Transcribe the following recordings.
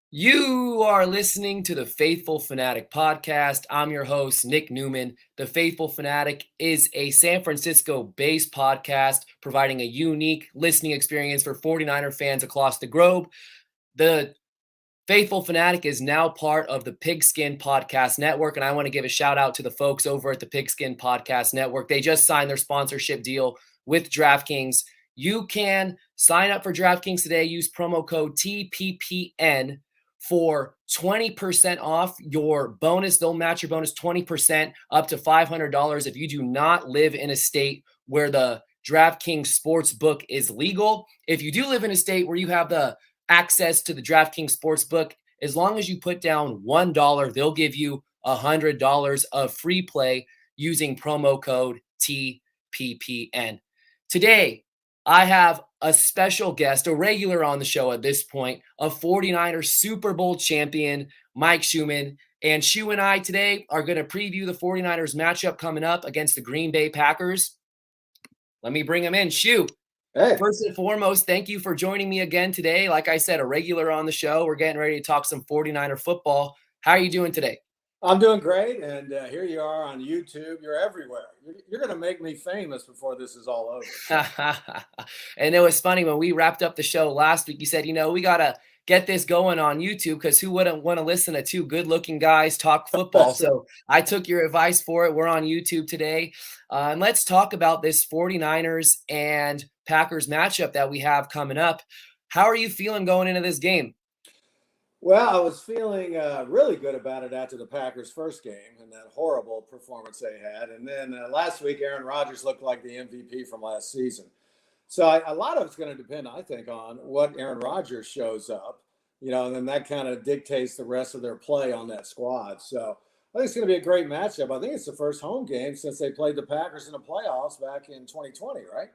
You are listening to the Faithful Fanatic Podcast. I'm your host, Nick Newman. The Faithful Fanatic is a San Francisco-based podcast providing a unique listening experience for 49er fans across the globe. The Faithful Fanatic is now part of the Pigskin Podcast Network, and I want to give a shout out to the folks over at the Pigskin Podcast Network. They just signed their sponsorship deal with DraftKings. You can sign up for DraftKings today. Use promo code TPPN for 20% off your bonus. They'll match your bonus 20% up to $500 if you do not live in a state where the DraftKings Sportsbook is legal. If you do live in a state where you have the access to the DraftKings Sportsbook, as long as you put down $1, they'll give you $100 of free play using promo code TPPN. Today, I have a special guest, a regular on the show at this point, a 49ers Super Bowl champion, Mike Shumann. And Shu and I today are going to preview the 49ers matchup coming up against the Green Bay Packers. Let me bring him in. Shu, hey. First and foremost, thank you for joining me again today. Like I said, a regular on the show. We're getting ready to talk some 49er football. How are you doing today? I'm doing great, and here you are on YouTube. You're everywhere. You're going to make me famous before this is all over. And it was funny when we wrapped up the show last week. You said, we got to get this going on YouTube because who wouldn't want to listen to two good-looking guys talk football? So I took your advice for it. We're on YouTube today. And let's talk about this 49ers and Packers matchup that we have coming up. How are you feeling going into this game? Well, I was feeling really good about it after the Packers' first game and that horrible performance they had. And then last week, Aaron Rodgers looked like the MVP from last season. So a lot of it's going to depend, I think, on what Aaron Rodgers shows up, and then that kind of dictates the rest of their play on that squad. So I think it's going to be a great matchup. I think it's the first home game since they played the Packers in the playoffs back in 2020, right?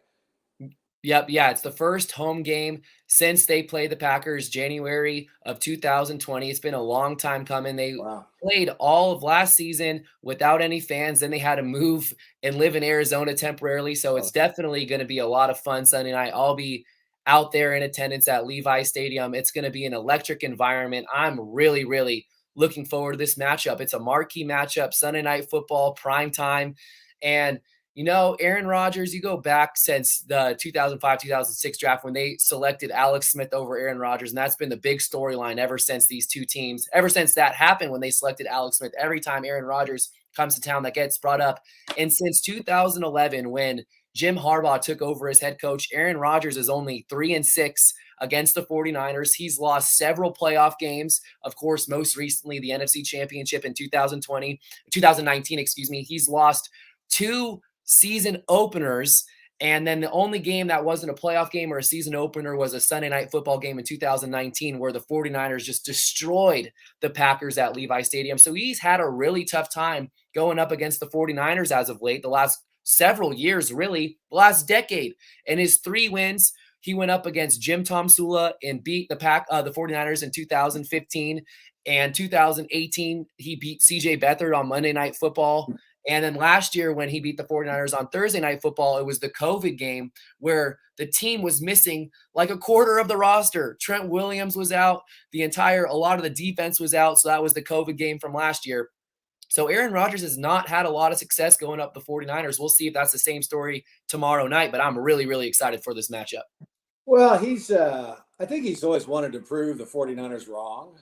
Yep. Yeah. It's the first home game since they played the Packers January of 2020. It's been a long time coming. They played all of last season without any fans. Then they had to move and live in Arizona temporarily. So it's definitely going to be a lot of fun Sunday night. I'll be out there in attendance at Levi Stadium. It's going to be an electric environment. I'm really, really looking forward to this matchup. It's a marquee matchup, Sunday night football, prime time. And Aaron Rodgers, you go back since the 2005-2006 draft when they selected Alex Smith over Aaron Rodgers, and that's been the big storyline ever since these two teams, ever since that happened when they selected Alex Smith. Every time Aaron Rodgers comes to town, that gets brought up. And since 2011, when Jim Harbaugh took over as head coach, Aaron Rodgers is only 3-6 against the 49ers. He's lost several playoff games. Of course, most recently, the NFC Championship in 2019, He's lost two season openers, and then the only game that wasn't a playoff game or a season opener was a Sunday night football game in 2019 where the 49ers just destroyed the Packers at Levi Stadium. So he's had a really tough time going up against the 49ers as of late, the last several years, really, the last decade. And his 3 wins, he went up against Jim Tomsula and beat the 49ers in 2015. And 2018, he beat CJ Beathard on Monday Night Football. And then last year when he beat the 49ers on Thursday Night Football, it was the COVID game where the team was missing like a quarter of the roster. Trent Williams was out. A lot of the defense was out. So that was the COVID game from last year. So Aaron Rodgers has not had a lot of success going up the 49ers. We'll see if that's the same story tomorrow night, but I'm really, really excited for this matchup. Well, I think he's always wanted to prove the 49ers wrong,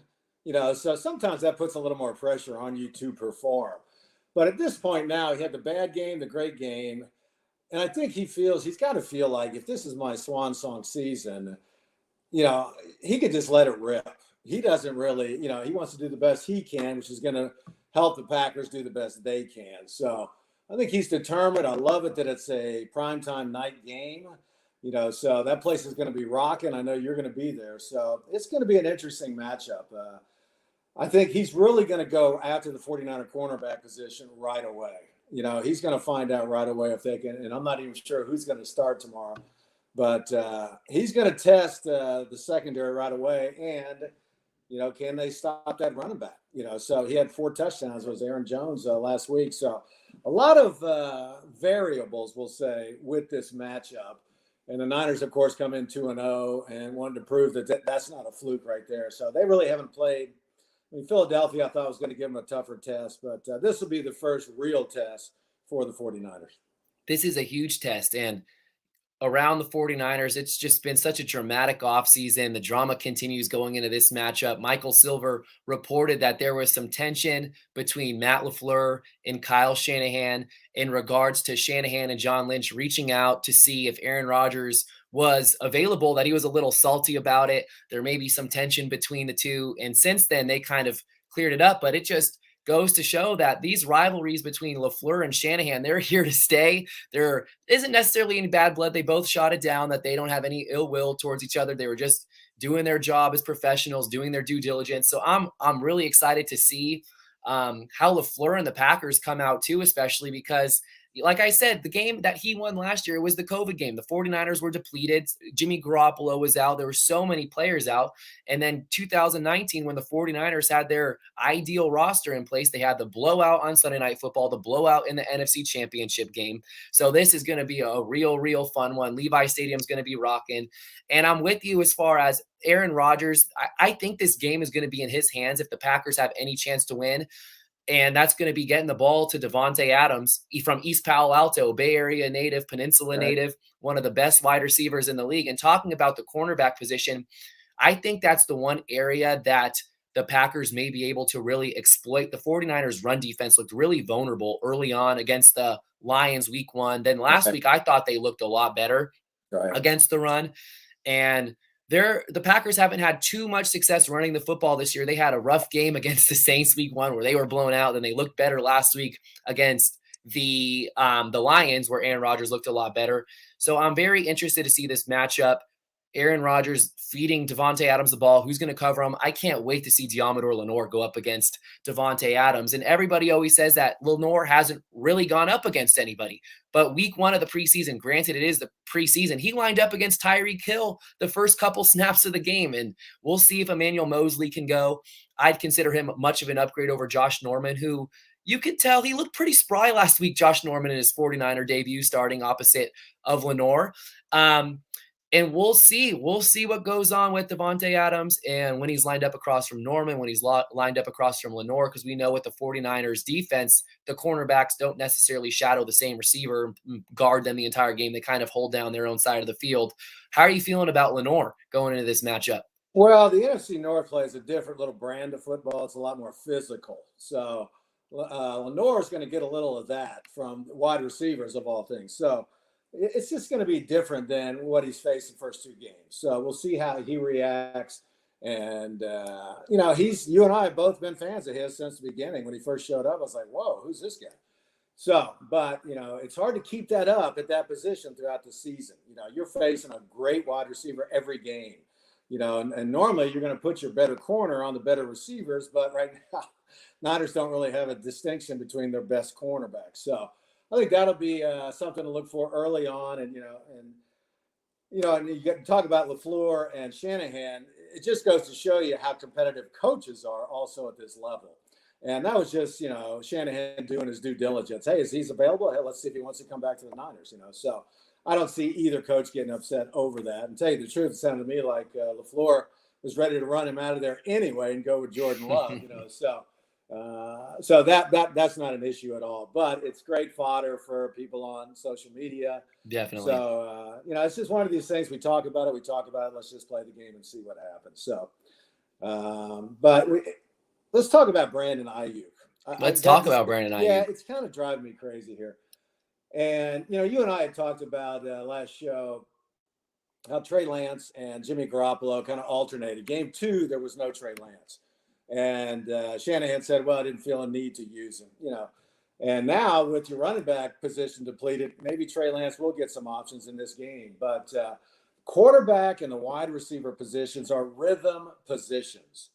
so sometimes that puts a little more pressure on you to perform. But at this point now, he had the bad game, the great game. And I think he's got to feel like if this is my swan song season, he could just let it rip. He doesn't really, he wants to do the best he can, which is going to help the Packers do the best they can. So I think he's determined. I love it that it's a primetime night game, so that place is going to be rocking. I know you're going to be there. So it's going to be an interesting matchup. I think he's really going to go after the 49er cornerback position right away. He's going to find out right away if they can, and I'm not even sure who's going to start tomorrow, but he's going to test the secondary right away. And, can they stop that running back? So he had 4 touchdowns, was Aaron Jones last week. So a lot of variables, we'll say, with this matchup. And the Niners, of course, come in 2-0 and wanted to prove that that's not a fluke right there. So they really haven't played. I mean, Philadelphia, I thought was going to give them a tougher test, but this will be the first real test for the 49ers. This is a huge test. And around the 49ers, it's just been such a dramatic offseason. The drama continues going into this matchup. Michael Silver reported that there was some tension between Matt LaFleur and Kyle Shanahan in regards to Shanahan and John Lynch reaching out to see if Aaron Rodgers was available, that he was a little salty about it. There may be some tension between the two. And since then, they kind of cleared it up, but it just goes to show that these rivalries between LaFleur and Shanahan, they're here to stay. There isn't necessarily any bad blood. They both shot it down, that they don't have any ill will towards each other. They were just doing their job as professionals, doing their due diligence. So I'm really excited to see how LaFleur and the Packers come out too, especially because, like I said, the game that he won last year was the COVID game. The 49ers were depleted. Jimmy Garoppolo was out. There were so many players out. And then 2019, when the 49ers had their ideal roster in place, they had the blowout on Sunday Night Football, the blowout in the NFC Championship game. So this is going to be a real fun one. Levi Stadium's going to be rocking. And I'm with you as far as Aaron Rodgers. I think this game is going to be in his hands if the Packers have any chance to win. And that's going to be getting the ball to Davante Adams from East Palo Alto, Bay Area native, Peninsula native, one of the best wide receivers in the league. And talking about the cornerback position, I think that's the one area that the Packers may be able to really exploit. The 49ers run defense looked really vulnerable early on against the Lions week 1. Then last week, I thought they looked a lot better against the run. And the Packers haven't had too much success running the football this year. They had a rough game against the Saints week 1 where they were blown out. Then they looked better last week against the Lions, where Aaron Rodgers looked a lot better. So I'm very interested to see this matchup. Aaron Rodgers feeding Davante Adams the ball. Who's going to cover him? I can't wait to see Deommodore Lenoir go up against Davante Adams. And everybody always says that Lenoir hasn't really gone up against anybody. But week 1 of the preseason, granted it is the preseason, he lined up against Tyreek Hill the first couple snaps of the game. And we'll see if Emmanuel Mosley can go. I'd consider him much of an upgrade over Josh Norman, who you could tell he looked pretty spry last week, Josh Norman, in his 49er debut starting opposite of Lenoir. And we'll see what goes on with Davante Adams and when he's lined up across from Norman, when he's lined up across from Lenoir, because we know with the 49ers defense, the cornerbacks don't necessarily shadow the same receiver, guard them the entire game. They kind of hold down their own side of the field. How are you feeling about Lenoir going into this matchup? Well, the NFC North plays a different little brand of football. It's a lot more physical. So Lenoir is going to get a little of that from wide receivers of all things. So it's just going to be different than what he's faced the first 2 games. So we'll see how he reacts. And, you and I have both been fans of his since the beginning. When he first showed up, I was like, whoa, who's this guy? So, but, it's hard to keep that up at that position throughout the season. You're facing a great wide receiver every game, and normally you're going to put your better corner on the better receivers. But right now, Niners don't really have a distinction between their best cornerbacks. So, I think that'll be something to look for early on, and you talk about LaFleur and Shanahan. It just goes to show you how competitive coaches are also at this level. And that was just Shanahan doing his due diligence. Hey, he's available? Hey, let's see if he wants to come back to the Niners. So I don't see either coach getting upset over that. And tell you the truth, it sounded to me like LaFleur was ready to run him out of there anyway and go with Jordan Love. So that's not an issue at all, but it's great fodder for people on social media. Definitely. So, it's just one of these things. We talk about it. Let's just play the game and see what happens. So, let's talk about Brandon Aiyuk. Let's talk about Brandon Aiyuk. Yeah, it's kind of driving me crazy here. And, you and I had talked about last show how Trey Lance and Jimmy Garoppolo kind of alternated. Game 2, there was no Trey Lance. And Shanahan said, well, I didn't feel a need to use him, And now with your running back position depleted, maybe Trey Lance will get some options in this game. But quarterback and the wide receiver positions are rhythm positions.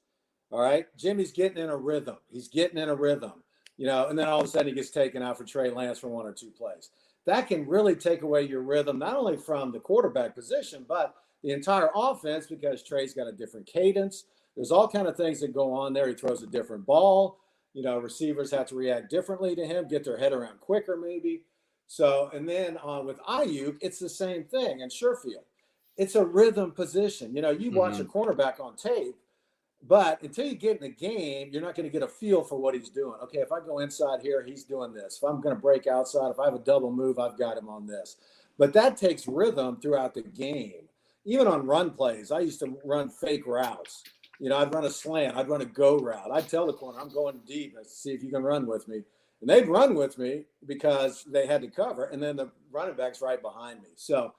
All right? Jimmy's getting in a rhythm. And then all of a sudden he gets taken out for Trey Lance for 1 or 2 plays. That can really take away your rhythm, not only from the quarterback position, but the entire offense, because Trey's got a different cadence. There's all kind of things that go on there. He throws a different ball. Receivers have to react differently to him, get their head around quicker maybe. So, and then with Aiyuk, it's the same thing. And Sherfield, it's a rhythm position. You watch a cornerback on tape, but until you get in the game, you're not going to get a feel for what he's doing. Okay, if I go inside here, he's doing this. If I'm going to break outside, if I have a double move, I've got him on this. But that takes rhythm throughout the game. Even on run plays, I used to run fake routes. I'd run a slant. I'd run a go route. I'd tell the corner, I'm going deep. Let's see if you can run with me. And they'd run with me because they had to cover. And then the running back's right behind me. So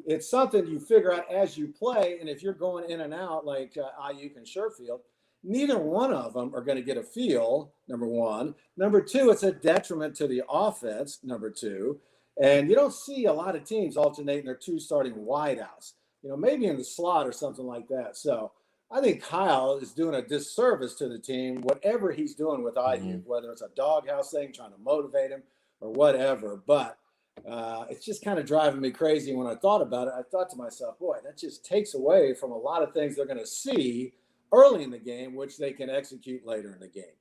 it's something you figure out as you play. And if you're going in and out like Aiyuk and Sherfield, neither one of them are going to get a feel, number one. Number two, it's a detriment to the offense, number two. And you don't see a lot of teams alternating their two starting wideouts, maybe in the slot or something like that. So I think Kyle is doing a disservice to the team, whatever he's doing with Aiyuk, whether it's a doghouse thing, trying to motivate him or whatever. But it's just kind of driving me crazy. When I thought about it, I thought to myself, boy, that just takes away from a lot of things they're going to see early in the game, which they can execute later in the game.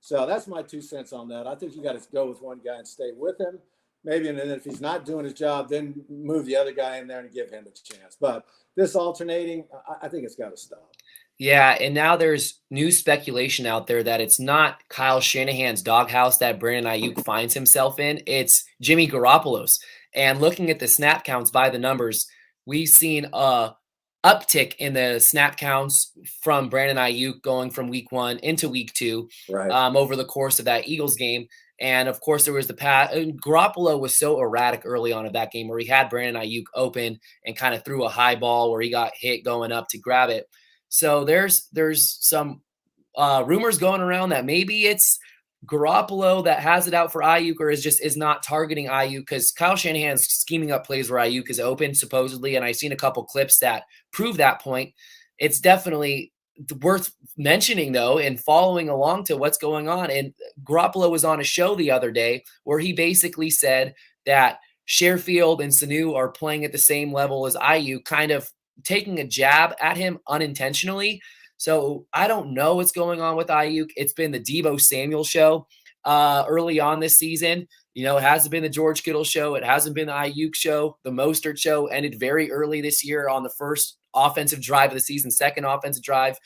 So that's my 2 cents on that. I think you got to go with one guy and stay with him. Maybe, and then if he's not doing his job, then move the other guy in there and give him a chance. But this alternating, I think it's got to stop. Yeah, and now there's new speculation out there that it's not Kyle Shanahan's doghouse that Brandon Aiyuk finds himself in. It's Jimmy Garoppolo's. And looking at the snap counts by the numbers, we've seen a uptick in the snap counts from Brandon Aiyuk going from week 1 into week 2 over the course of that Eagles game. And of course, there was Garoppolo was so erratic early on in that game where he had Brandon Aiyuk open and kind of threw a high ball where he got hit going up to grab it. So there's some rumors going around that maybe it's Garoppolo that has it out for Aiyuk or is not targeting Aiyuk because Kyle Shanahan's scheming up plays where Aiyuk is open supposedly, and I've seen a couple clips that prove that point. It's definitely worth mentioning though and following along to what's going on. And Garoppolo was on a show the other day where he basically said that Sherfield and Sanu are playing at the same level as Aiyuk, kind of taking a jab at him unintentionally. So I don't know what's going on with Aiyuk. It's been the Deebo Samuel show early on this season. It hasn't been the George Kittle show. It hasn't been the Aiyuk show. The Mostert show ended very early this year on the first offensive drive of the season, second offensive drive,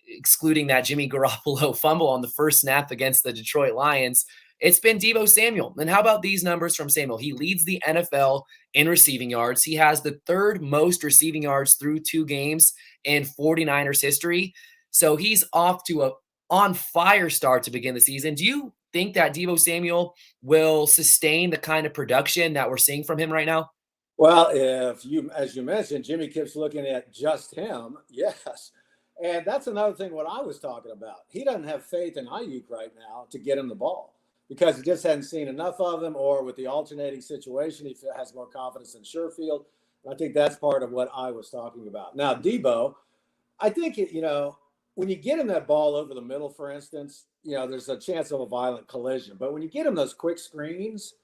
excluding that Jimmy Garoppolo fumble on the first snap against the Detroit Lions. It's been Deebo Samuel. And how about these numbers from Samuel? He leads the NFL in receiving yards. He has the third most receiving yards through 2 games in 49ers history. So he's off to a on fire start to begin the season. Do you think that Deebo Samuel will sustain the kind of production that we're seeing from him right now? Well, as you mentioned, Jimmy keeps looking at just him. Yes. And that's another thing what I was talking about. He doesn't have faith in Aiyuk right now to get him the ball because he just hadn't seen enough of him, or with the alternating situation, he has more confidence in Sherfield. I think that's part of what I was talking about. Now, Deebo, I think, when you get him that ball over the middle, for instance, there's a chance of a violent collision. But when you get him those quick screens,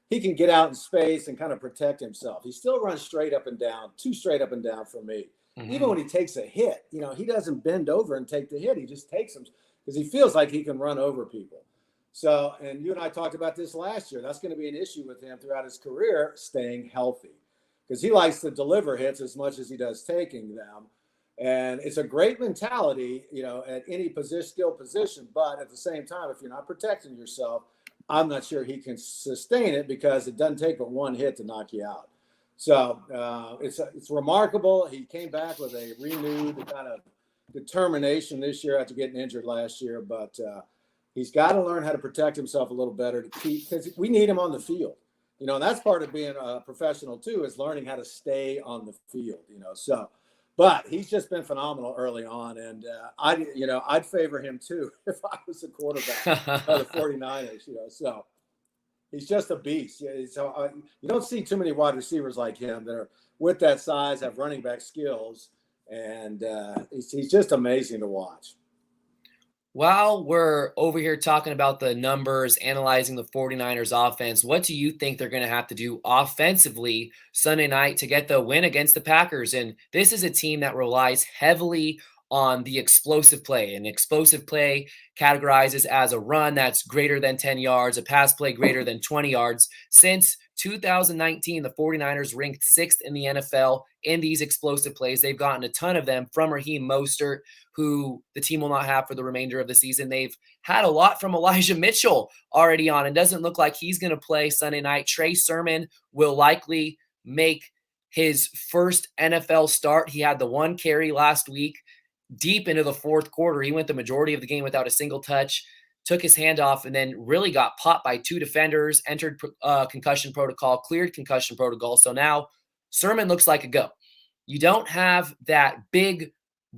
he can get out in space and kind of protect himself. He still runs straight up and down, too straight up and down for me. Mm-hmm. Even when he takes a hit, he doesn't bend over and take the hit. He just takes them because he feels like he can run over people. So, and you and I talked about this last year. That's going to be an issue with him throughout his career, staying healthy, because he likes to deliver hits as much as he does taking them. And it's a great mentality, at any skill position. But at the same time, if you're not protecting yourself, I'm not sure he can sustain it because it doesn't take but one hit to knock you out. So it's remarkable. He came back with a renewed kind of determination this year after getting injured last year. But he's got to learn how to protect himself a little better because we need him on the field. And that's part of being a professional too, is learning how to stay on the field. But he's just been phenomenal early on, and I'd favor him too if I was the quarterback of the 49ers. So he's just a beast. So you don't see too many wide receivers like him that are with that size, have running back skills, and he's just amazing to watch. While we're over here talking about the numbers, analyzing the 49ers offense, what do you think they're going to have to do offensively Sunday night to get the win against the Packers? And this is a team that relies heavily on the explosive play. An explosive play categorizes as a run that's greater than 10 yards, a pass play greater than 20 yards. Since 2019, the 49ers ranked 6th in the NFL in these explosive plays. They've gotten a ton of them from Raheem Mostert, who the team will not have for the remainder of the season. They've had a lot from Elijah Mitchell already on. It doesn't look like he's going to play Sunday night. Trey Sermon will likely make his first NFL start. He had the one carry last week. Deep into the fourth quarter, he went the majority of the game without a single touch, took his hand off, and then really got popped by 2 defenders, entered concussion protocol, cleared concussion protocol. So now Sermon looks like a go. You don't have that big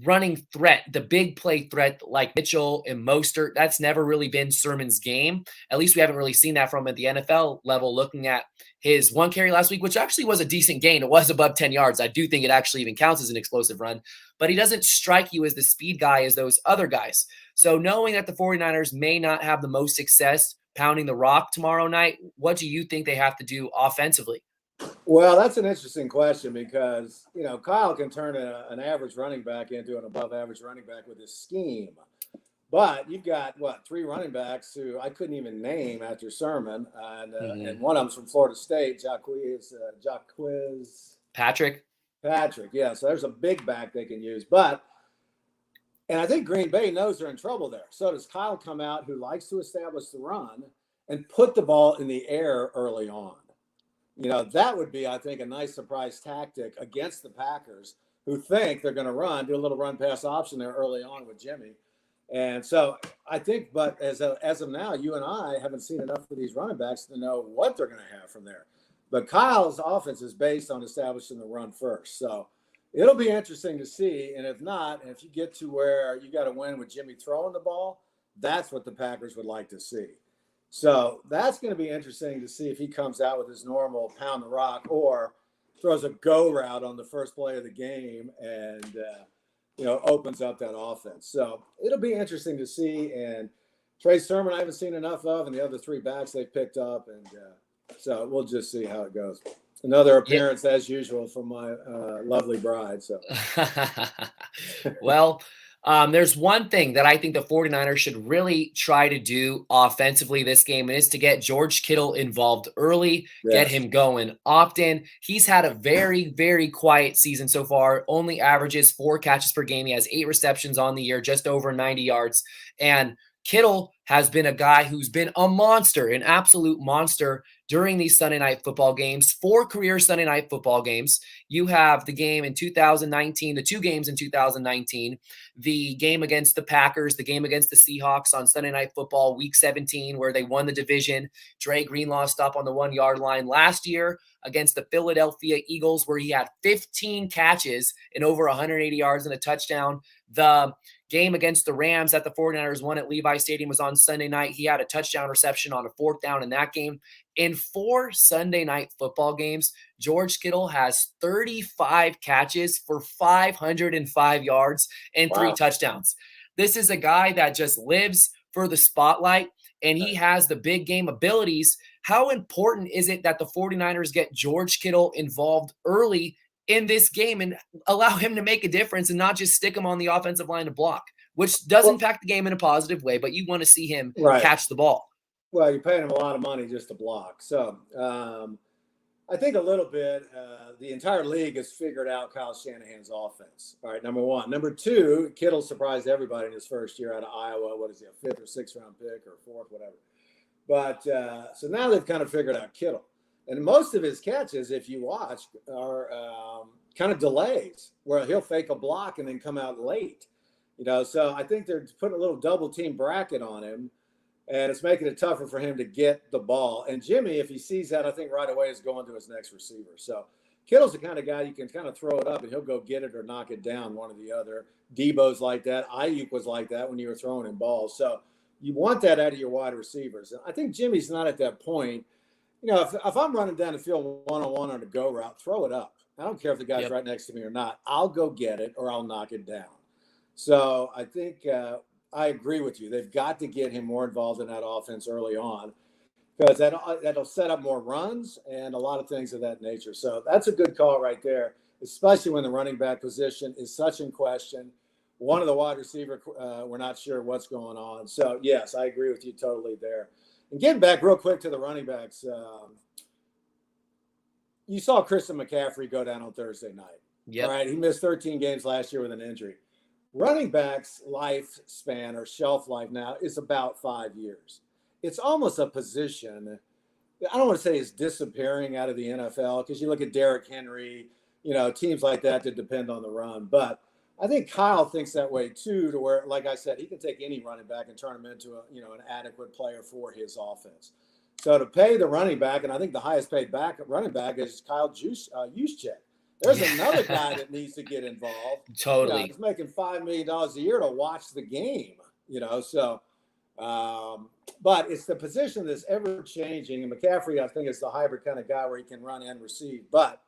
running threat, the big play threat like Mitchell and Mostert. That's never really been Sermon's game. At least we haven't really seen that from him at the NFL level, looking at his one carry last week, which actually was a decent gain. It was above 10 yards. I do think it actually even counts as an explosive run, but he doesn't strike you as the speed guy as those other guys. So knowing that the 49ers may not have the most success pounding the rock tomorrow night, what do you think they have to do offensively? Well, that's an interesting question because, Kyle can turn an average running back into an above average running back with his scheme. But you've got, 3 running backs who I couldn't even name after Sermon. And one of them's from Florida State, Jacquez Patrick. Yeah, so there's a big back they can use. And I think Green Bay knows they're in trouble there. So does Kyle come out, who likes to establish the run and put the ball in the air early on. That would be, I think, a nice surprise tactic against the Packers, who think they're going to do a little run pass option there early on with Jimmy. And so I think, but as of now, you and I haven't seen enough of these running backs to know what they're going to have from there. But Kyle's offense is based on establishing the run first. So it'll be interesting to see. And if not, if you get to where you got to win with Jimmy throwing the ball, that's what the Packers would like to see. So that's going to be interesting to see if he comes out with his normal pound the rock or throws a go route on the first play of the game and, opens up that offense. So it'll be interesting to see. And Trey Sermon, I haven't seen enough of, and the other 3 backs they picked up. And so we'll just see how it goes. Another appearance, as usual, from my lovely bride. So, well, there's one thing that I think the 49ers should really try to do offensively this game, and it's to get George Kittle involved early, get him going often. He's had a very, very quiet season so far, only averages 4 catches per game. He has 8 receptions on the year, just over 90 yards. And Kittle has been a guy who's been a monster, an absolute monster during these Sunday night football games. 4 career Sunday night football games. You have the game in 2019, the 2 games in 2019, the game against the Packers, the game against the Seahawks on Sunday Night Football, Week 17, where they won the division. Dre Greenlaw stop on the 1-yard line last year against the Philadelphia Eagles, where he had 15 catches and over 180 yards and a touchdown. The game against the Rams that the 49ers won at Levi Stadium was on Sunday night. He had a touchdown reception on a 4th down in that game. In 4 Sunday night football games, George Kittle has 35 catches for 505 yards and 3 touchdowns. This is a guy that just lives for the spotlight, and he has the big game abilities. How important is it that the 49ers get George Kittle involved early in this game and allow him to make a difference and not just stick him on the offensive line to block, which does impact the game in a positive way, but you want to see him catch the ball. Well, you're paying him a lot of money just to block. So I think a little bit, the entire league has figured out Kyle Shanahan's offense. All right, number 1. Number 2, Kittle surprised everybody in his first year out of Iowa. What is he, a 5th or 6th round pick or 4th, whatever. But so now they've kind of figured out Kittle. And most of his catches, if you watch, are kind of delays where he'll fake a block and then come out late. So I think they're putting a little double team bracket on him, and it's making it tougher for him to get the ball. And Jimmy, if he sees that, I think right away is going to his next receiver. So Kittle's the kind of guy you can kind of throw it up and he'll go get it or knock it down, one or the other. Debo's like that. Aiyuk was like that when you were throwing him balls. So you want that out of your wide receivers. And I think Jimmy's not at that point. If I'm running down the field one-on-one on a go route, throw it up. I don't care if the guy's right next to me or not. I'll go get it or I'll knock it down. So I think I agree with you. They've got to get him more involved in that offense early on because that'll set up more runs and a lot of things of that nature. So that's a good call right there, especially when the running back position is such in question One of the wide receiver, we're not sure what's going on. So, yes, I agree with you totally there. And getting back real quick to the running backs, you saw Christian McCaffrey go down on Thursday night. Yep. All right, he missed 13 games last year with an injury. Running backs' lifespan or shelf life now is about 5 years. It's almost a position. I don't want to say it's disappearing out of the NFL because you look at Derrick Henry, teams like that depend on the run. But I think Kyle thinks that way too, to where, like I said, he can take any running back and turn him into an adequate player for his offense. So to pay the running back, and I think the highest paid running back is Kyle Juszczyk. There's another guy that needs to get involved. Totally. He's making $5 million a year to watch the game, so but it's the position that's ever changing. And McCaffrey, I think, is the hybrid kind of guy where he can run and receive. But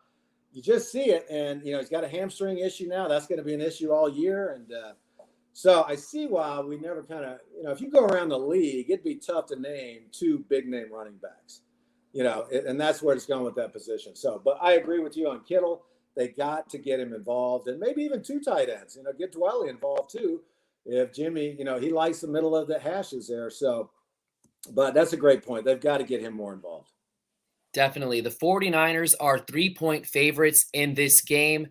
you just see it, and, he's got a hamstring issue now. That's going to be an issue all year. And so I see why we never kind of, if you go around the league, it'd be tough to name two big-name running backs, and that's where it's going with that position. So, but I agree with you on Kittle. They got to get him involved, and maybe even two tight ends, get Dwelly involved too. If Jimmy, he likes the middle of the hashes there. So, but that's a great point. They've got to get him more involved. Definitely. The 49ers are 3-point favorites in this game.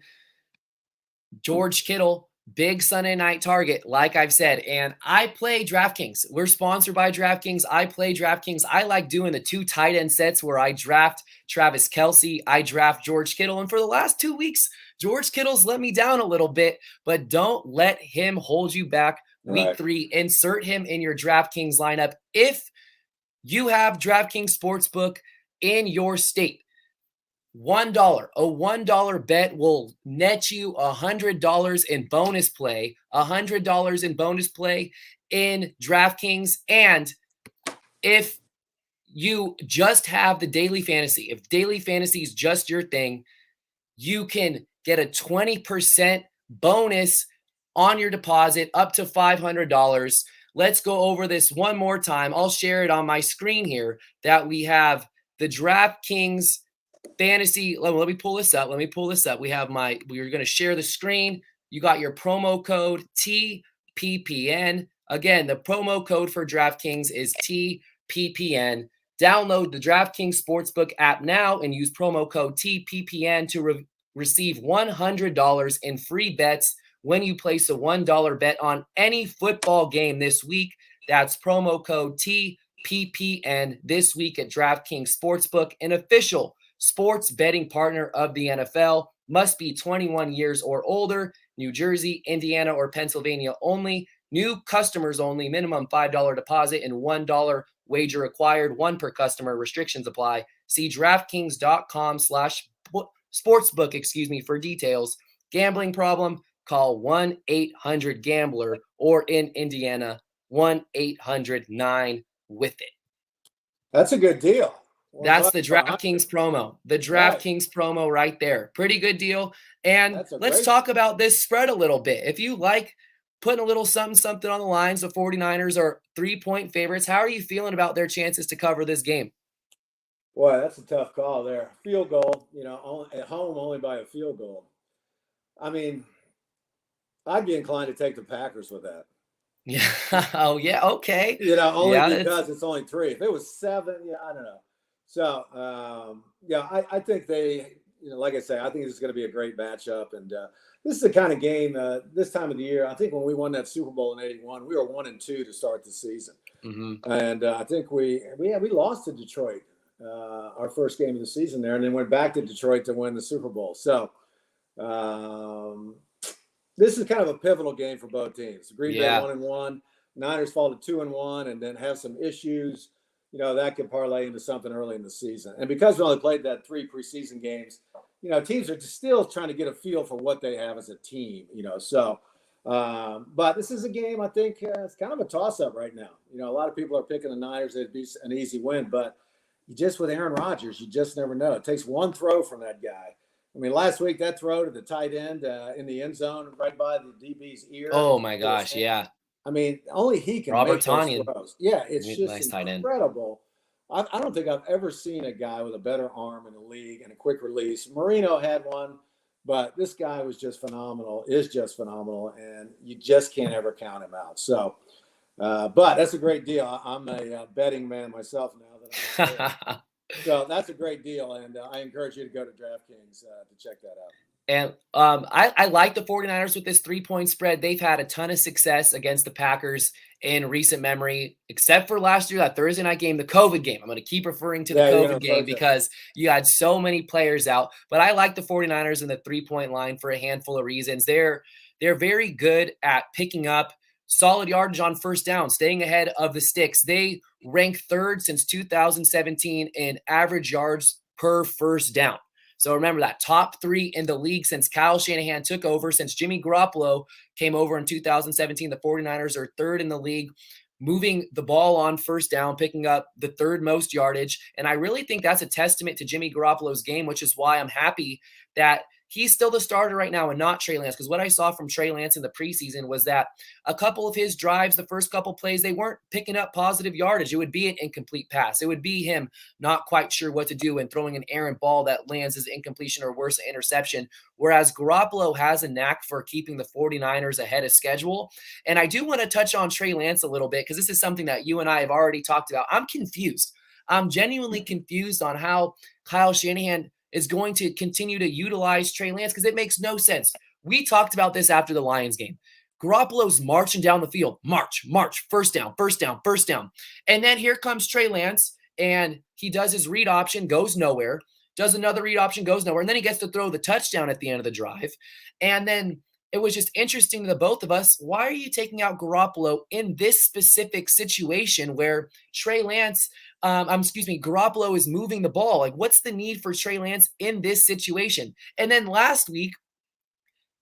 George Kittle, big Sunday night target, like I've said. And I play DraftKings. We're sponsored by DraftKings. I play DraftKings. I like doing the two tight end sets where I draft Travis Kelce, I draft George Kittle. And for the last 2 weeks, George Kittle's let me down a little bit, but don't let him hold you back. Week 3, insert him in your DraftKings lineup. If you have DraftKings Sportsbook in your state, a $1 bet will net you $100 in bonus play, $100 in bonus play in DraftKings. And if you just have the daily fantasy, if daily fantasy is just your thing, you can get a 20% bonus on your deposit up to $500. Let's go over this one more time. I'll share it on my screen here that we have the DraftKings fantasy. Let me pull this up. We're going to share the screen. You got your promo code TPPN. Again, the promo code for DraftKings is TPPN. Download the DraftKings Sportsbook app now and use promo code TPPN to receive $100 in free bets when you place a $1 bet on any football game this week. That's promo code TPPN this week at DraftKings Sportsbook, an official sports betting partner of the NFL. Must be 21 years or older. New Jersey, Indiana, or Pennsylvania only. New customers only. Minimum $5 deposit and $1 wager required. One per customer. Restrictions apply. See DraftKings.com/sportsbook, for details. Gambling problem? Call 1-800-GAMBLER or in Indiana, 1-800-9-WITH-IT. That's a good deal. That's the DraftKings promo. The DraftKings promo right there. Pretty good deal. And let's talk about this spread a little bit. If you like putting a little something on the lines, the 49ers are 3-point favorites. How are you feeling about their chances to cover this game? Boy, that's a tough call there. Field goal, at home only by a field goal. I mean, I'd be inclined to take the Packers with that. Yeah. Oh, yeah. Okay. Only because it's only 3. If it was 7, I don't know. So, I think they, like I say, I think this is going to be a great matchup. And this is the kind of game this time of the year. I think when we won that Super Bowl in '81, we were 1-2 to start the season. Mm-hmm. And I think we lost to Detroit our first game of the season there, and then went back to Detroit to win the Super Bowl. So, this is kind of a pivotal game for both teams. Green Bay 1-1, Niners fall to 2-1, and then have some issues. That could parlay into something early in the season. And because we only played that 3 preseason games, teams are just still trying to get a feel for what they have as a team. So, but this is a game I think it's kind of a toss-up right now. A lot of people are picking the Niners. It'd be an easy win, but just with Aaron Rodgers, you just never know. It takes one throw from that guy. I mean, last week that throw to the tight end in the end zone right by the DB's ear. Oh, my gosh, yeah. I mean, only he can make those throws. Yeah, it's just incredible. I don't think I've ever seen a guy with a better arm in the league and a quick release. Marino had one But this guy was just phenomenal, is just phenomenal, and you just can't ever count him out. So, but that's a great deal. I'm a betting man myself now that I'm on there. So that's a great deal, and I encourage you to go to DraftKings to check that out. And I like the 49ers with this 3-point spread. They've had a ton of success against the Packers in recent memory, except for last year, that Thursday night game, the COVID game. I'm going to keep referring to the COVID game because you had so many players out. But I like the 49ers in the 3-point line for a handful of reasons. They're very good at picking up solid yardage on first down, staying ahead of the sticks. They rank third since 2017 in average yards per first down. So remember that, top 3 in the league since Kyle Shanahan took over. Since Jimmy Garoppolo came over in 2017, the 49ers are third in the league, moving the ball on first down, picking up the third most yardage. And I really think that's a testament to Jimmy Garoppolo's game, which is why I'm happy that he's still the starter right now and not Trey Lance. Because what I saw from Trey Lance in the preseason was that a couple of his drives, the first couple plays, they weren't picking up positive yardage. It would be an incomplete pass. It would be him not quite sure what to do and throwing an errant ball that lands as incompletion or worse, an interception. Whereas Garoppolo has a knack for keeping the 49ers ahead of schedule. And I do want to touch on Trey Lance a little bit because this is something that you and I have already talked about. I'm confused. I'm genuinely confused on how Kyle Shanahan is going to continue to utilize Trey Lance because it makes no sense. We talked about this after the Lions game. Garoppolo's marching down the field. March, first down. And then here comes Trey Lance, and he does his read option, goes nowhere, does another read option, goes nowhere, and then he gets to throw the touchdown at the end of the drive. And then it was just interesting to the both of us. Why are you taking out Garoppolo in this specific situation where Garoppolo is moving the ball? Like, what's the need for Trey Lance in this situation? And then last week,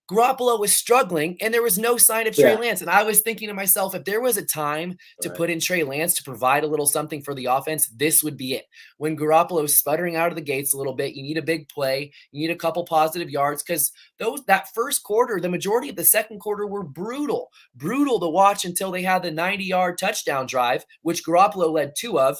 Garoppolo was struggling, and there was no sign of Trey Lance. And I was thinking to myself, if there was a time to put in Trey Lance to provide a little something for the offense, this would be it. When Garoppolo's sputtering out of the gates a little bit, you need a big play. You need a couple positive yards because that first quarter, the majority of the second quarter were brutal to watch until they had the 90-yard touchdown drive, which Garoppolo led 2 of.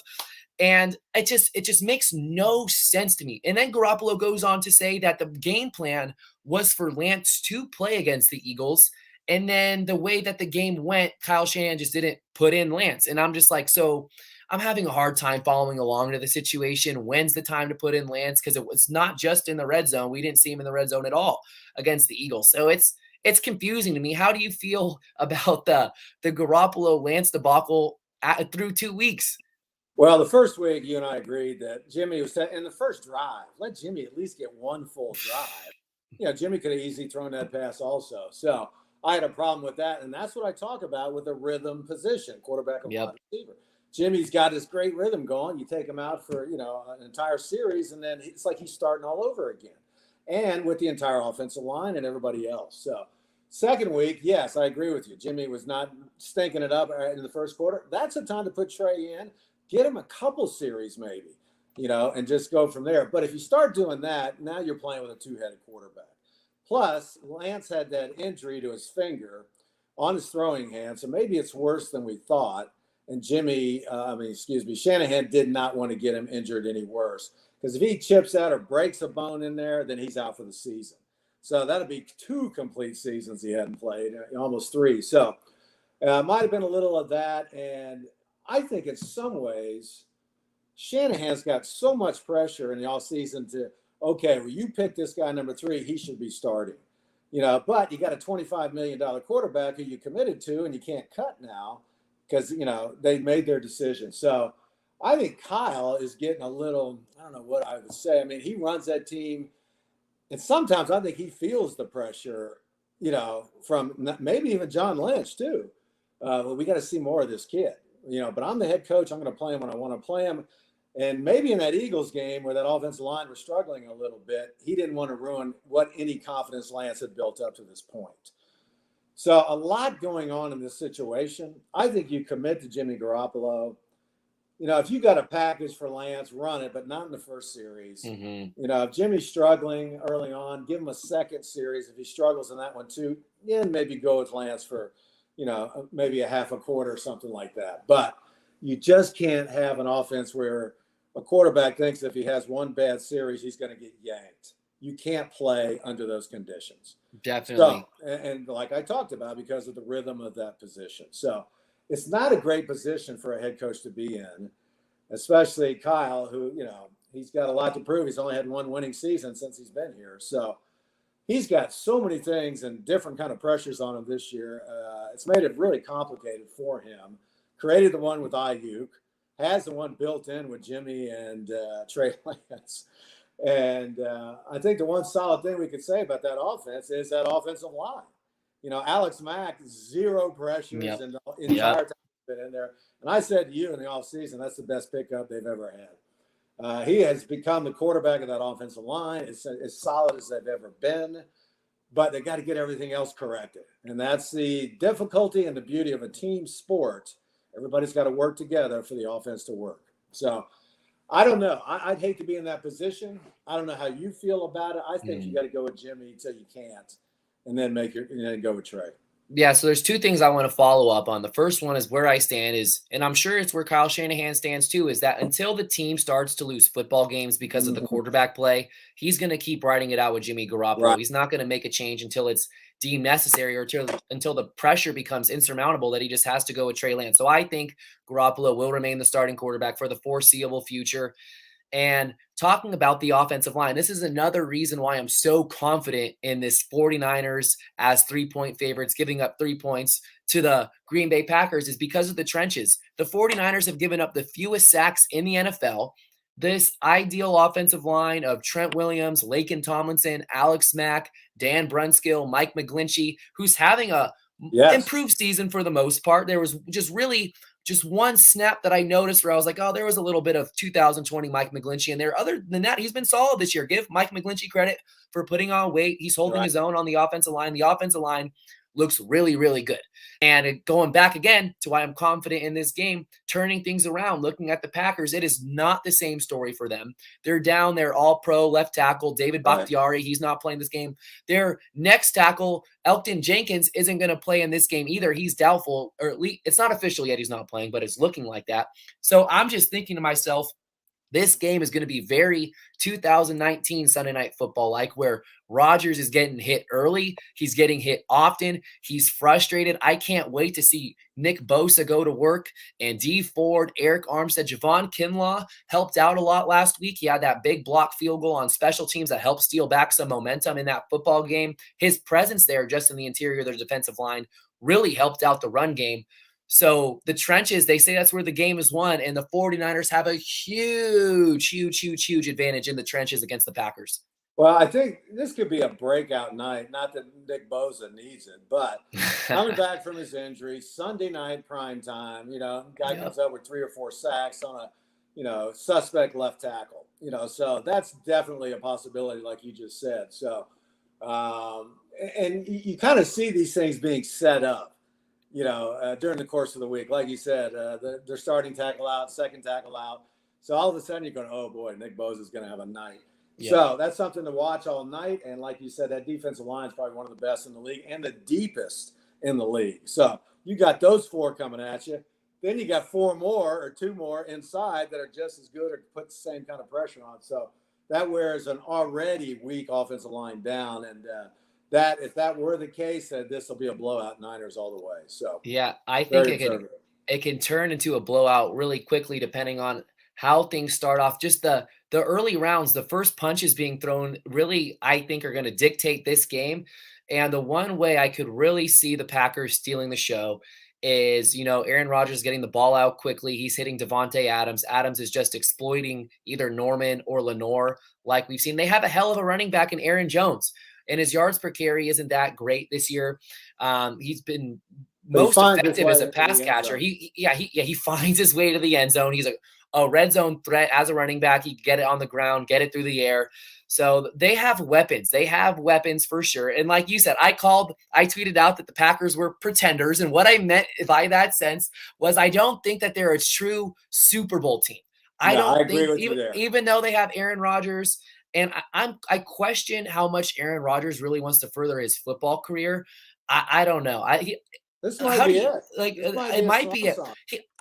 And it just makes no sense to me. And then Garoppolo goes on to say that the game plan was for Lance to play against the Eagles. And then the way that the game went, Kyle Shanahan just didn't put in Lance. And I'm just like, so I'm having a hard time following along to the situation. When's the time to put in Lance? Because it was not just in the red zone. We didn't see him in the red zone at all against the Eagles. So it's confusing to me. How do you feel about the Garoppolo-Lance debacle through 2 weeks? Well, the first week, you and I agreed that Jimmy was in the first drive. Let Jimmy at least get one full drive. Jimmy could have easily thrown that pass also. So I had a problem with that. And that's what I talk about with a rhythm position, quarterback and wide receiver. Jimmy's got this great rhythm going. You take him out for, an entire series, and then it's like he's starting all over again. And with the entire offensive line and everybody else. So second week, yes, I agree with you. Jimmy was not stinking it up in the first quarter. That's a time to put Trey in. Get him a couple series maybe, and just go from there. But if you start doing that, now you're playing with a 2-headed quarterback. Plus, Lance had that injury to his finger on his throwing hand, so maybe it's worse than we thought. And Shanahan did not want to get him injured any worse. Because if he chips out or breaks a bone in there, then he's out for the season. So that'll be 2 complete seasons he hadn't played, almost 3. So might have been a little of that. And I think in some ways, Shanahan's got so much pressure in the offseason to, okay, well, you pick this guy number 3, he should be starting. But you got a $25 million quarterback who you committed to and you can't cut now because, they made their decision. So I think Kyle is getting a little, I don't know what I would say. I mean, he runs that team. And sometimes I think he feels the pressure, from maybe even John Lynch too. Well, we got to see more of this kid. But I'm the head coach. I'm going to play him when I want to play him. And maybe in that Eagles game where that offensive line was struggling a little bit, he didn't want to ruin what any confidence Lance had built up to this point. So a lot going on in this situation. I think you commit to Jimmy Garoppolo. If you got a package for Lance, run it, but not in the first series. Mm-hmm. If Jimmy's struggling early on, give him a second series. If he struggles in that one too, then maybe go with Lance for maybe a half a quarter or something like that. But you just can't have an offense where a quarterback thinks if he has one bad series, he's going to get yanked. you can't play under those conditions. Definitely. So, and like I talked about, because of the rhythm of that position. So it's not a great position for a head coach to be in, especially Kyle, who, he's got a lot to prove. He's only had one winning season since he's been here. So he's got so many things and different kind of pressures on him this year. It's made it really complicated for him. Created the one with Aiyuk, has the one built in with Jimmy and Trey Lance. And I think the one solid thing we could say about that offense is that offensive line. Alex Mack, zero pressures and the entire time he's been in there. And I said to you in the offseason, that's the best pickup they've ever had. He has become the quarterback of that offensive line. It's as solid as they've ever been, but they got to get everything else corrected. And that's the difficulty and the beauty of a team sport. Everybody's got to work together for the offense to work. So I don't know. I'd hate to be in that position. I don't know how you feel about it. I think you got to go with Jimmy until you can't, and then go with Trey. Yeah, so there's two things I want to follow up on. The first one is where I stand is, and I'm sure it's where Kyle Shanahan stands too, is that until the team starts to lose football games because of the quarterback play, he's going to keep riding it out with Jimmy Garoppolo. Right. He's not going to make a change until it's deemed necessary or until the pressure becomes insurmountable that he just has to go with Trey Lance. So I think Garoppolo will remain the starting quarterback for the foreseeable future. And talking about the offensive line, this is another reason why I'm so confident in this 49ers as 3-point favorites, giving up 3 points to the Green Bay Packers, is because of the trenches. The 49ers have given up the fewest sacks in the NFL. This ideal offensive line of Trent Williams, Laken Tomlinson, Alex Mack, Dan Brunskill, Mike McGlinchey, who's having a improved season for the most part. There was just one snap that I noticed where I was like, oh, there was a little bit of 2020 Mike McGlinchey in there. Other than that, he's been solid this year. Give Mike McGlinchey credit for putting on weight. He's holding his own on the offensive line. The offensive line looks really, really good. And going back again to why I'm confident in this game, turning things around, looking at the Packers, it is not the same story for them. They're down there, all-pro left tackle, David Bakhtiari. He's not playing this game. Their next tackle, Elkton Jenkins, isn't going to play in this game either. He's doubtful, or at least it's not official yet he's not playing, but it's looking like that. So I'm just thinking to myself, this game is going to be very 2019 Sunday Night Football-like, where Rodgers is getting hit early. He's getting hit often. He's frustrated. I can't wait to see Nick Bosa go to work, and Dee Ford, Eric Armstead, Javon Kinlaw helped out a lot last week. He had that big block field goal on special teams that helped steal back some momentum in that football game. His presence there just in the interior of their defensive line really helped out the run game. So the trenches, they say that's where the game is won, and the 49ers have a huge advantage in the trenches against the Packers. Well, I think this could be a breakout night. Not that Nick Bosa needs it, but coming back from his injury, Sunday night prime time, guy comes up with 3 or 4 sacks on a, suspect left tackle, so that's definitely a possibility, like you just said. So, and you kind of see these things being set up, during the course of the week. Like you said, they're starting tackle out, second tackle out. So all of a sudden you're going, oh boy, Nick Bosa is going to have a night. Yeah. So that's something to watch all night. And like you said, that defensive line is probably one of the best in the league and the deepest in the league. So you got those 4 coming at you. Then you got 4 more or 2 more inside that are just as good or put the same kind of pressure on. So that wears an already weak offensive line down. And that if that were the case, this will be a blowout, Niners all the way. So yeah, I think it can turn into a blowout really quickly depending on how things start off. Just the early rounds, the first punches being thrown really, I think, are going to dictate this game. And the one way I could really see the Packers stealing the show is, Aaron Rodgers getting the ball out quickly. He's hitting Devontae Adams. Adams is just exploiting either Norman or Lenore like we've seen. They have a hell of a running back in Aaron Jones, and his yards per carry isn't that great this year. He's been most effective as a pass catcher. He finds his way to the end zone. He's a red zone threat as a running back. He can get it on the ground, get it through the air. So they have weapons. They have weapons for sure. And like you said, I tweeted out that the Packers were pretenders. And what I meant by that sense was I don't think that they're a true Super Bowl team. I agree with you there. Even though they have Aaron Rodgers, and I question how much Aaron Rodgers really wants to further his football career. I don't know. This might be it. It might be it.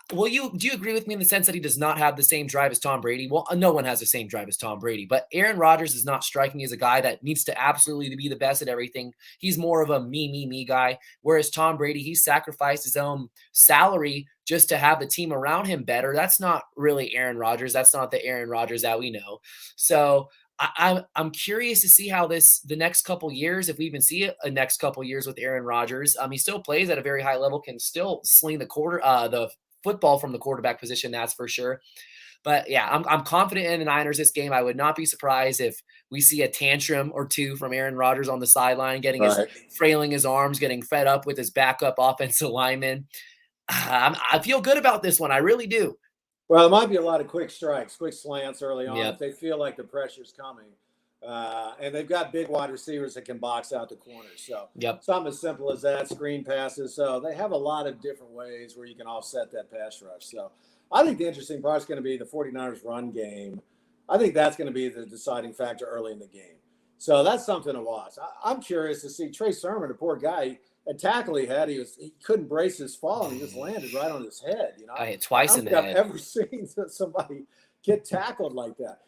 do you agree with me in the sense that he does not have the same drive as Tom Brady? Well, no one has the same drive as Tom Brady, but Aaron Rodgers is not striking me as a guy that needs to absolutely be the best at everything. He's more of a me guy, whereas Tom Brady, he sacrificed his own salary just to have the team around him better. That's not really Aaron Rodgers. That's not the Aaron Rodgers that we know. So I'm curious to see how the next couple years, if we even see a next couple years with Aaron Rodgers. He still plays at a very high level, can still sling the football from the quarterback position, that's for sure. But yeah, I'm confident in the Niners this game. I would not be surprised if we see a tantrum or two from Aaron Rodgers on the sideline, frailing his arms, getting fed up with his backup offensive lineman. I feel good about this one. I really do. Well, it might be a lot of quick strikes, quick slants early on if they feel like the pressure's coming. And they've got big wide receivers that can box out the corners. So something as simple as that, screen passes. So they have a lot of different ways where you can offset that pass rush. So I think the interesting part is going to be the 49ers run game. I think that's going to be the deciding factor early in the game. So that's something to watch. I'm curious to see Trey Sermon, the poor guy, a tackle he had, he couldn't brace his fall, and he just landed right on his head. I hit twice in the head. I've never seen somebody get tackled like that.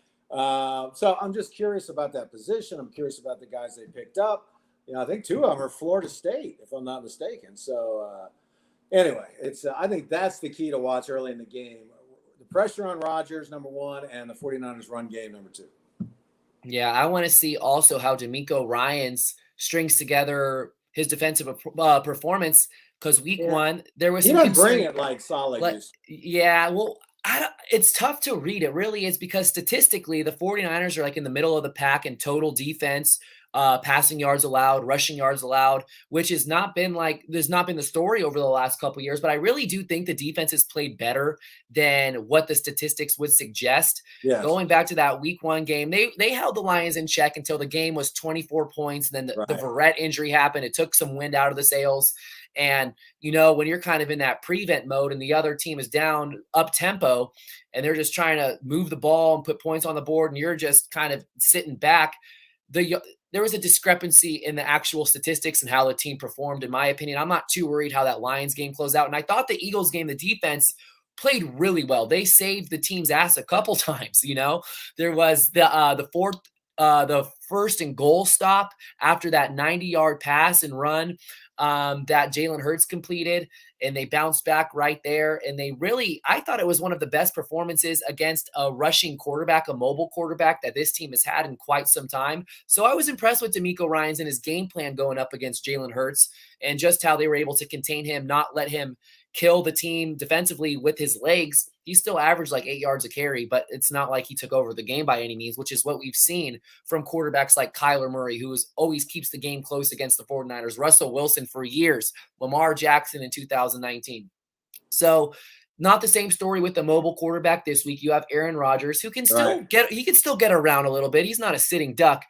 So I'm just curious about that position. I'm curious about the guys they picked up. I think two of them are Florida State, if I'm not mistaken. So anyway, I think that's the key to watch early in the game. The pressure on Rodgers, number one, and the 49ers run game, number two. Yeah, I want to see also how DeMeco Ryans strings together his defensive performance, because week one there was he didn't bring it like solid. It's tough to read. It really is, because statistically the 49ers are like in the middle of the pack in total defense, passing yards allowed, rushing yards allowed, which has not been the story over the last couple of years. But I really do think the defense has played better than what the statistics would suggest. Yes. Going back to that week one game, they held the Lions in check until the game was 24 points. And then the Verrett injury happened. It took some wind out of the sails. And, when you're kind of in that prevent mode and the other team is down up tempo and they're just trying to move the ball and put points on the board and you're just kind of sitting back, there was a discrepancy in the actual statistics and how the team performed, in my opinion. I'm not too worried how that Lions game closed out. And I thought the Eagles game, the defense played really well. They saved the team's ass a couple times. There was the first and goal stop after that 90-yard pass and run that Jalen Hurts completed, and they bounced back right there. And I thought it was one of the best performances against a rushing quarterback, a mobile quarterback that this team has had in quite some time. So I was impressed with DeMeco Ryans and his game plan going up against Jalen Hurts, and just how they were able to contain him, not let him kill the team defensively with his legs. He still averaged like 8 yards a carry, but it's not like he took over the game by any means, which is what we've seen from quarterbacks like Kyler Murray, who always keeps the game close against the 49ers, Russell Wilson for years, Lamar Jackson in 2019. So not the same story with the mobile quarterback this week. You have Aaron Rodgers, who can still get around a little bit. He's not a sitting duck.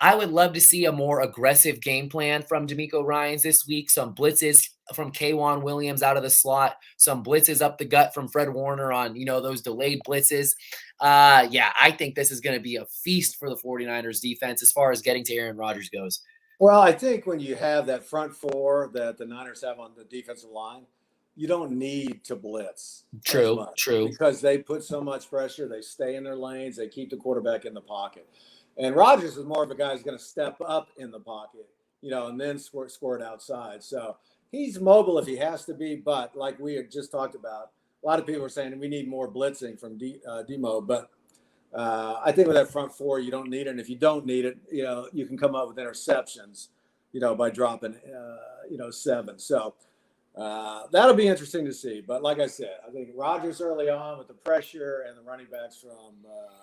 I would love to see a more aggressive game plan from DeMeco Ryans this week. Some blitzes from K'Wan Williams out of the slot, some blitzes up the gut from Fred Warner on, those delayed blitzes. I think this is going to be a feast for the 49ers defense as far as getting to Aaron Rodgers goes. Well, I think when you have that front four that the Niners have on the defensive line, you don't need to blitz. True. Because they put so much pressure. They stay in their lanes. They keep the quarterback in the pocket. And Rodgers is more of a guy who's going to step up in the pocket, and then score it outside. So he's mobile if he has to be. But like we had just talked about, a lot of people are saying we need more blitzing from Demo. But I think with that front four, you don't need it. And if you don't need it, you can come up with interceptions, by dropping, 7. So that'll be interesting to see. But like I said, I think Rodgers early on with the pressure and the running backs from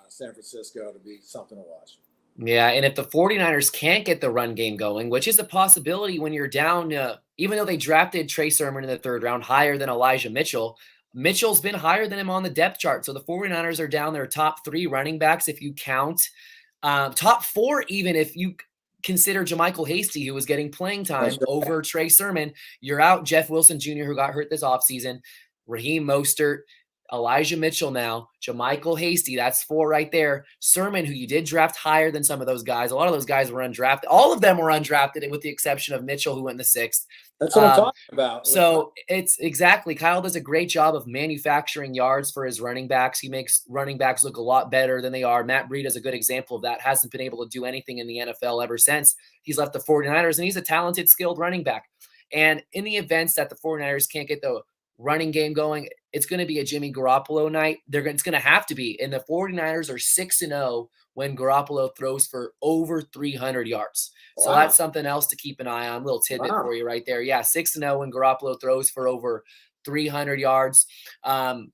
San Francisco to be something to watch. Yeah, and if the 49ers can't get the run game going, which is a possibility when you're down, even though they drafted Trey Sermon in the 3rd round higher than Elijah Mitchell, Mitchell's been higher than him on the depth chart. So the 49ers are down their top 3 running backs if you count. Top 4 even if you consider JaMychal Hasty, who was getting playing time over Trey Sermon. You're out Jeff Wilson Jr., who got hurt this offseason, Raheem Mostert. Elijah Mitchell now, JaMychal Hasty, that's 4 right there. Sermon, who you did draft higher than some of those guys. A lot of those guys were undrafted. All of them were undrafted, with the exception of Mitchell, who went in the 6th. That's what I'm talking about. So it's exactly, Kyle does a great job of manufacturing yards for his running backs. He makes running backs look a lot better than they are. Matt Breida is a good example of that. Hasn't been able to do anything in the NFL ever since he's left the 49ers, and he's a talented, skilled running back. And in the events that the 49ers can't get the running game going, it's going to be a Jimmy Garoppolo night. It's going to have to be. And the 49ers are 6-0 when Garoppolo throws for over 300 yards. So that's something else to keep an eye on. Little tidbit for you right there. Yeah, 6-0 when Garoppolo throws for over 300 yards.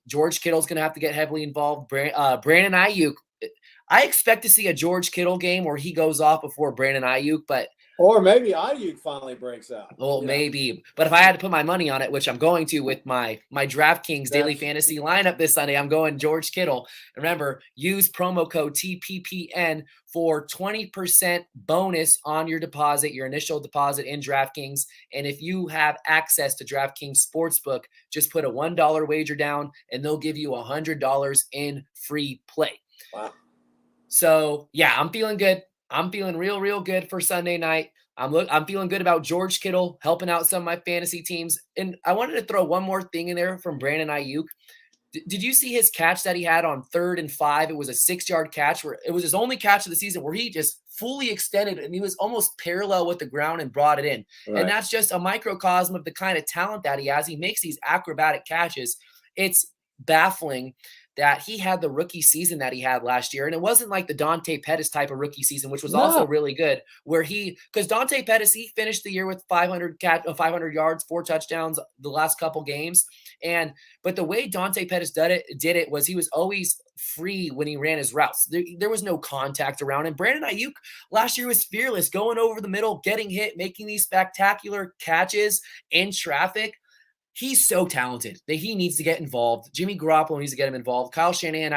George Kittle's going to have to get heavily involved. Brandon Aiyuk. I expect to see a George Kittle game where he goes off before Brandon Aiyuk, but or maybe Aiyuk finally breaks out. Well, maybe. But if I had to put my money on it, which I'm going to with my DraftKings daily fantasy lineup this Sunday, I'm going George Kittle. Remember, use promo code TPPN for 20% bonus on your deposit, your initial deposit in DraftKings. And if you have access to DraftKings Sportsbook, just put a $1 wager down and they'll give you $100 in free play. Wow. So, yeah, I'm feeling good. I'm feeling real good for Sunday night. I'm feeling good about George Kittle helping out some of my fantasy teams. And I wanted to throw one more thing in there from Brandon Aiyuk. Did you see his catch that he had on 3rd and 5? It was a 6-yard catch where it was his only catch of the season where he just fully extended and he was almost parallel with the ground and brought it in. Right. And that's just a microcosm of the kind of talent that he has. He makes these acrobatic catches. It's baffling that he had the rookie season that he had last year. And it wasn't like the Dante Pettis type of rookie season, which was also really good, where because Dante Pettis, he finished the year with 500 yards, 4 touchdowns the last couple games. But the way Dante Pettis did it was he was always free when he ran his routes. There was no contact around him. Brandon Aiyuk last year was fearless, going over the middle, getting hit, making these spectacular catches in traffic. He's so talented that he needs to get involved. Jimmy Garoppolo needs to get him involved. Kyle Shanahan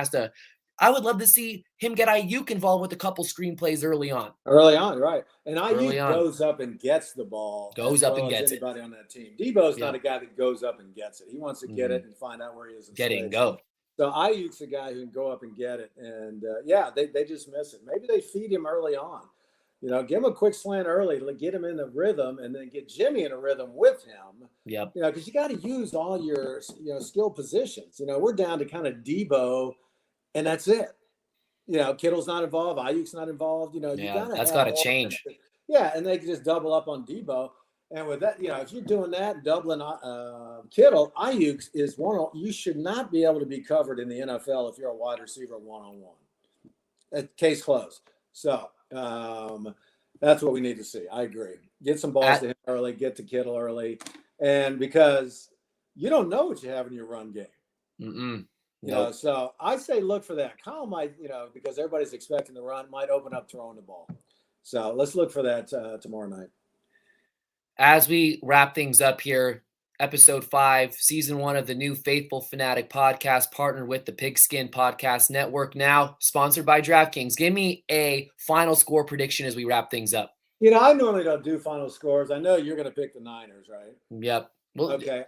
I would love to see him get Aiyuk involved with a couple screenplays early on. Early on, right. And Aiyuk goes up and gets the ball. Goes up and gets anybody on that team. Debo's not a guy that goes up and gets it. He wants to get it and find out where he is. Get it and go. So Aiyuk's a guy who can go up and get it. And, they just miss it. Maybe they feed him early on. Give him a quick slant early to get him in the rhythm and then get Jimmy in a rhythm with him. Yep. Because you got to use all your, skill positions. We're down to kind of Debo, and that's it. Kittle's not involved. Aiyuk's not involved. That's got to change. Yeah, and they can just double up on Debo. And with that, if you're doing that, doubling Kittle, Aiyuk is you should not be able to be covered in the NFL if you're a wide receiver one-on-one. Case closed. So, that's what we need to see. I agree. Get some balls to him early, get to Kittle early. And because you don't know what you have in your run game. So I say look for that. Kyle might, because everybody's expecting the run, might open up throwing the ball. So let's look for that tomorrow night. As we wrap things up here, Episode 5, Season 1 of the new Faithful Fanatic Podcast, partnered with the Pigskin Podcast Network, now sponsored by DraftKings. Give me a final score prediction as we wrap things up. I normally don't do final scores. I know you're going to pick the Niners, right? Yep. Well, okay.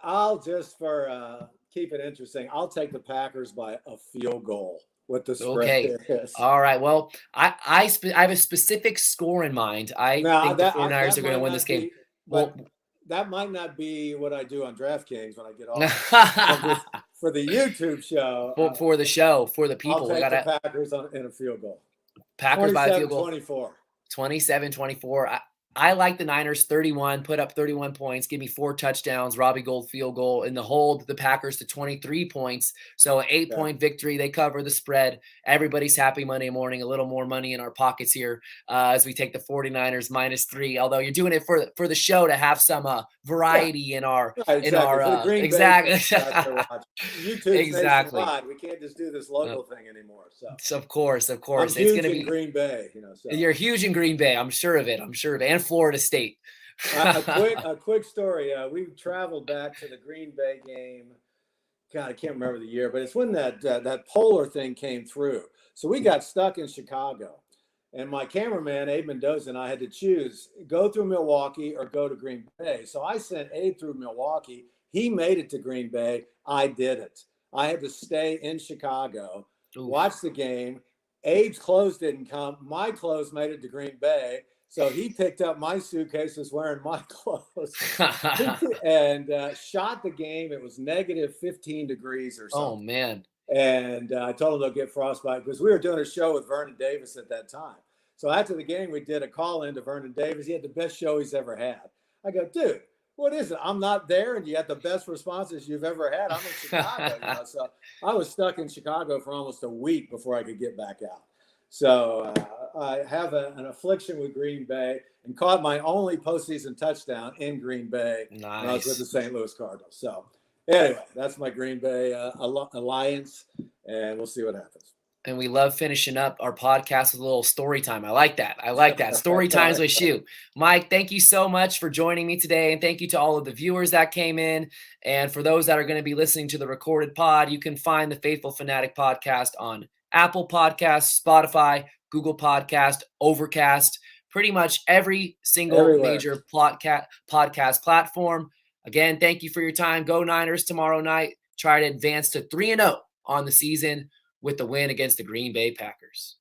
I'll just for keep it interesting, I'll take the Packers by a field goal with the spread. Okay. All right. Well, I have a specific score in mind. I think the 49ers are going to win this game. That might not be what I do on DraftKings when I get off. For the YouTube show. For the show, for the people. I'll take the Packers in a field goal. Packers by a field goal. 27-24. 27-24. I like the Niners 31, put up 31 points, give me 4 touchdowns, Robbie Gould field goal, and hold the Packers to 23 points. So an 8-point victory. They cover the spread. Everybody's happy Monday morning, a little more money in our pockets here as we take the 49ers -3. Although you're doing it for the show to have some variety in our exactly. YouTube exactly. We can't just do this local thing anymore. So of course, I'm it's going to be Green Bay. You're huge in Green Bay. I'm sure of it. And Florida State. a quick story. We traveled back to the Green Bay game. God, I can't remember the year, but it's when that polar thing came through. So we got stuck in Chicago, and my cameraman Abe Mendoza and I had to choose: go through Milwaukee or go to Green Bay. So I sent Abe through Milwaukee. He made it to Green Bay. I didn't. I had to stay in Chicago, Oof. watch the game. Abe's clothes didn't come. My clothes made it to Green Bay. So he picked up my suitcases wearing my clothes and shot the game. It was negative 15 degrees or something. Oh, man. And I told him they'll get frostbite because we were doing a show with Vernon Davis at that time. So after the game, we did a call in to Vernon Davis. He had the best show he's ever had. I go, dude, what is it? I'm not there, and you had the best responses you've ever had. I'm in Chicago. So I was stuck in Chicago for almost a week before I could get back out. So I have an affliction with Green Bay and caught my only postseason touchdown in Green Bay when I was with the St. Louis Cardinals. So anyway, that's my Green Bay alliance, and we'll see what happens. And we love finishing up our podcast with a little story time. I like that. Story times with Shu. Mike, thank you so much for joining me today. And thank you to all of the viewers that came in. And for those that are going to be listening to the recorded pod, you can find the Faithful Fanatic Podcast on Apple Podcasts, Spotify, Google Podcast, Overcast, pretty much every single major podcast platform. Again, thank you for your time. Go Niners tomorrow night. Try to advance to 3-0 on the season with the win against the Green Bay Packers.